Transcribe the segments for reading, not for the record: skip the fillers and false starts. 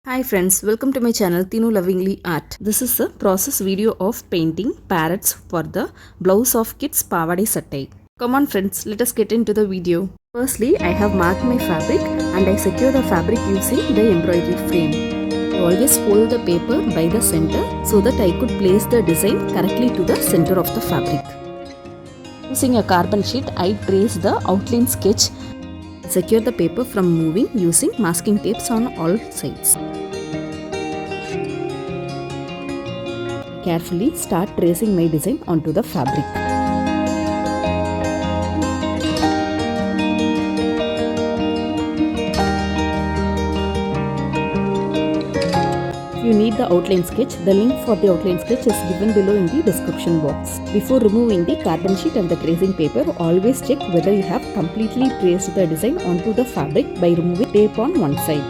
Hi friends, welcome to my channel Tinu Lovingly Art. This is a process video of painting parrots for the blouse of kids pavadai sattai. Come on friends, let us get into the video. Firstly, I have marked my fabric and I secure the fabric using the embroidery frame. I always fold the paper by the center so that I could place the design correctly to the center of the fabric. Using a carbon sheet, I trace the outline sketch. Secure the paper from moving using masking tapes on all sides. Carefully start tracing my design onto the fabric. If you need the outline sketch, the link for the outline sketch is given below in the description box. Before removing the carbon sheet and the tracing paper, always check whether you have completely traced the design onto the fabric by removing tape on one side.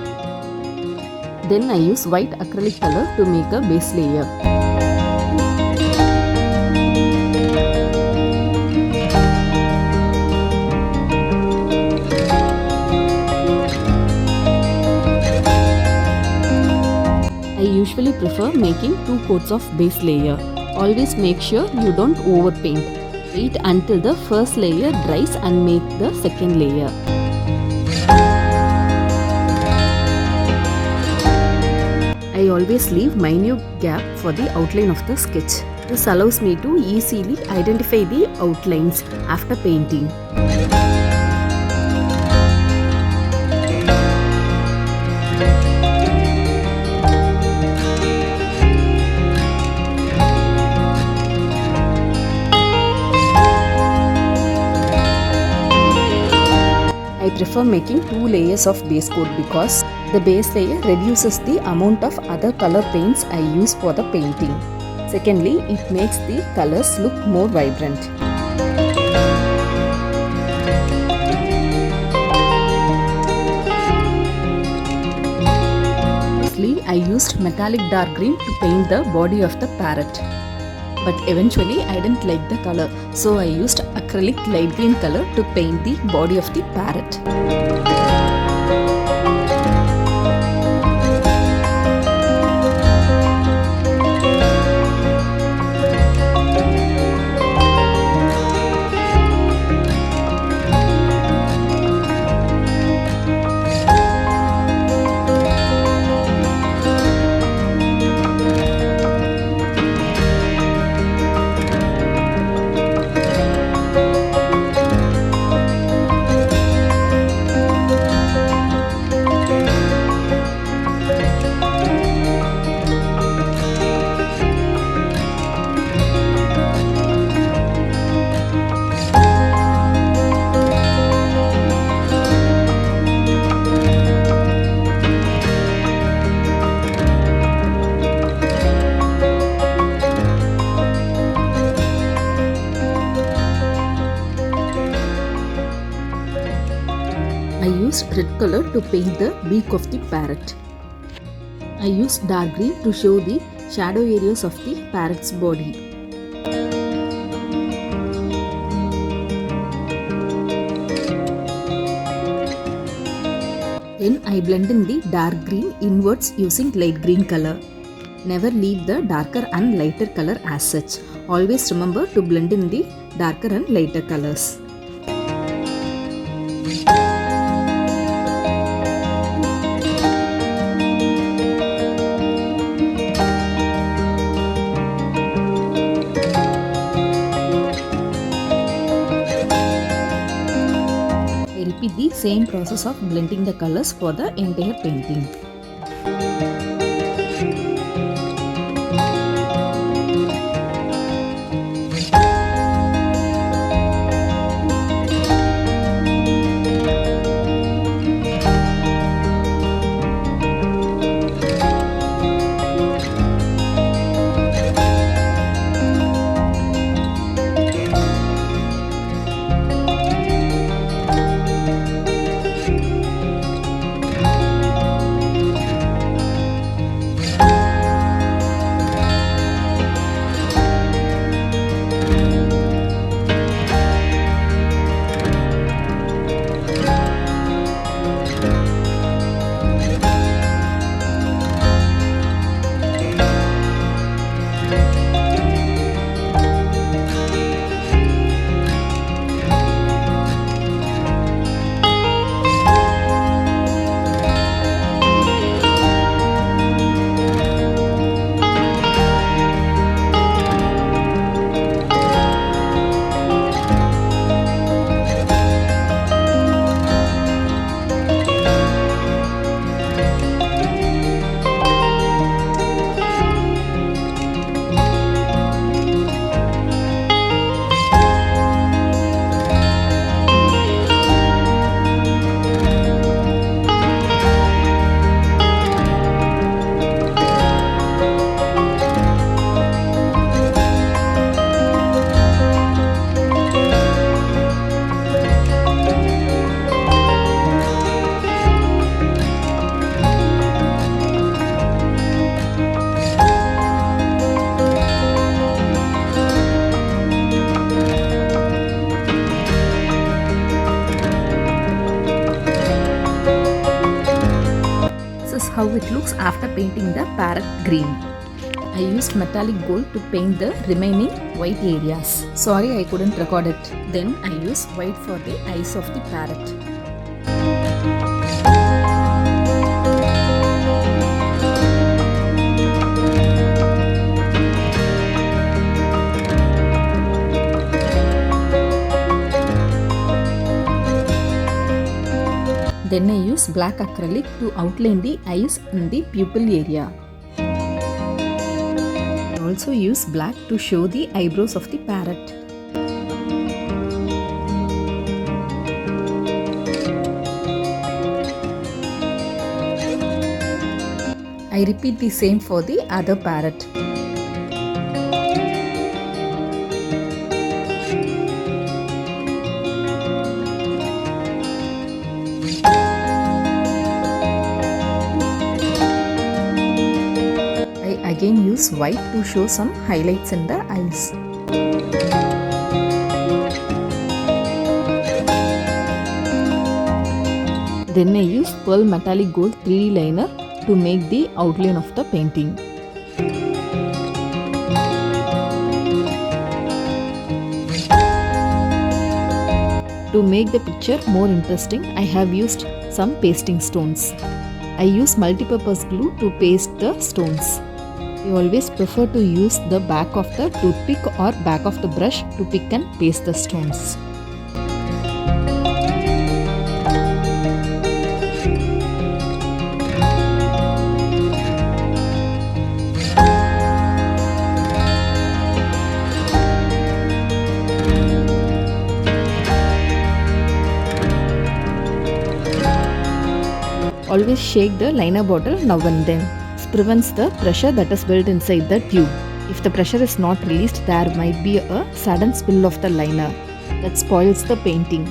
Then I use white acrylic color to make a base layer. I usually prefer making 2 coats of base layer. Always make sure you don't overpaint. Wait until the first layer dries and make the second layer. I always leave minute gap for the outline of the sketch. This allows me to easily identify the outlines after painting. I prefer making 2 layers of base coat because the base layer reduces the amount of other color paints I use for the painting. Secondly, it makes the colors look more vibrant. Firstly, I used metallic dark green to paint the body of the parrot. But eventually I didn't like the color, so I used acrylic light green color to paint the body of the parrot. I used red color to paint the beak of the parrot. I used dark green to show the shadow areas of the parrot's body. Then I blend in the dark green inwards using light green color. Never leave the darker and lighter color as such. Always remember to blend in the darker and lighter colors. Repeat the same process of blending the colors for the entire painting. how it looks after painting the parrot green. I used metallic gold to paint the remaining white areas. Sorry I couldn't record it. Then I used white for the eyes of the parrot. Then I use black acrylic to outline the eyes and the pupil area. I also use black to show the eyebrows of the parrot. I repeat the same for the other parrot. Again use white to show some highlights in the eyes. Then I use pearl metallic gold 3D liner to make the outline of the painting. To make the picture more interesting, I have used some pasting stones. I use multi-purpose glue to paste the stones. I always prefer to use the back of the toothpick or back of the brush to pick and paste the stones. Always shake the liner bottle now and then. This prevents the pressure that is built inside the tube. If the pressure is not released, there might be a sudden spill of the liner that spoils the painting.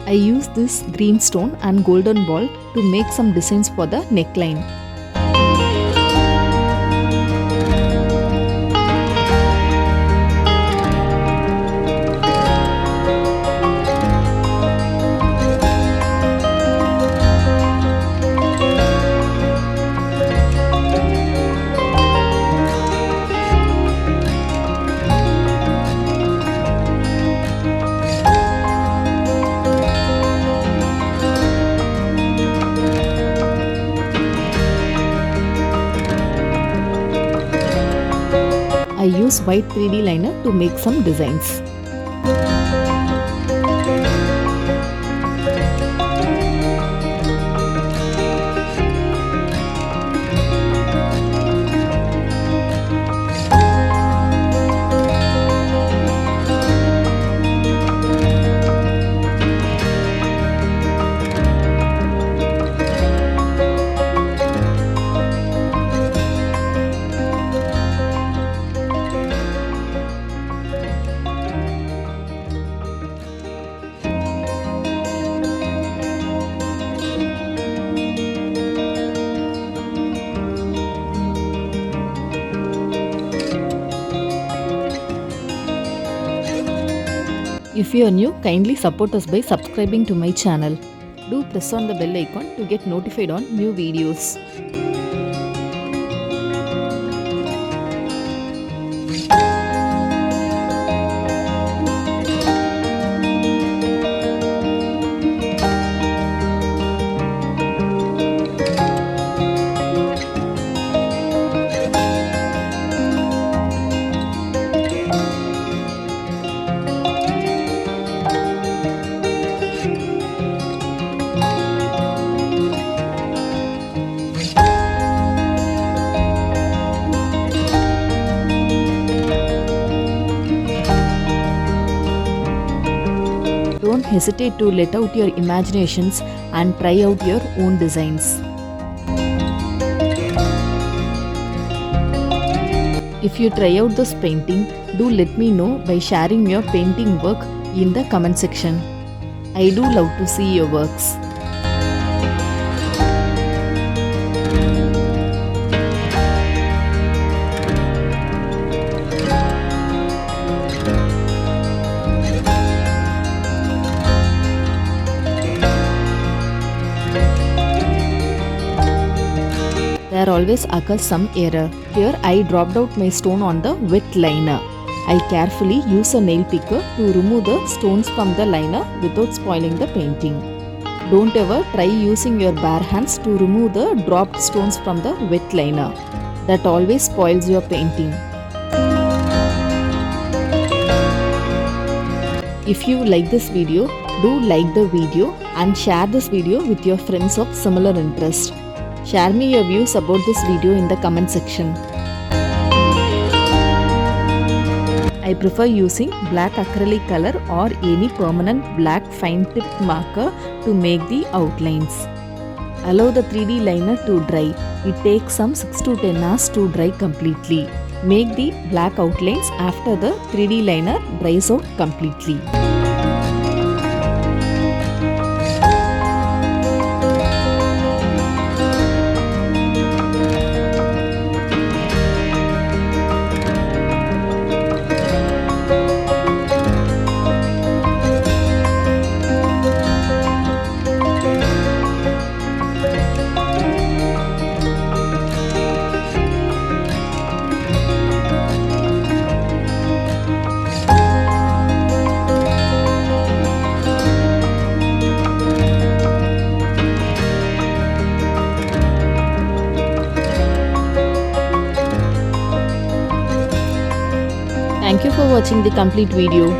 I use this green stone and golden ball to make some designs for the neckline. I use white 3D liner to make some designs. If you are new, kindly support us by subscribing to my channel. Do press on the bell icon to get notified on new videos. Don't hesitate to let out your imaginations and try out your own designs. If you try out this painting, do let me know by sharing your painting work in the comment section. I do love to see your works. There always occurs some error. Here I dropped out my stone on the wet liner. I carefully use a nail picker to remove the stones from the liner without spoiling the painting. Don't ever try using your bare hands to remove the dropped stones from the wet liner. That always spoils your painting. If you like this video, do like the video and share this video with your friends of similar interest. Share me your views about this video in the comment section. I prefer using black acrylic color or any permanent black fine tipped marker to make the outlines. Allow the 3D liner to dry. It takes some 6 to 10 hours to dry completely. Make the black outlines after the 3D liner dries out completely. Thank you for watching the complete video.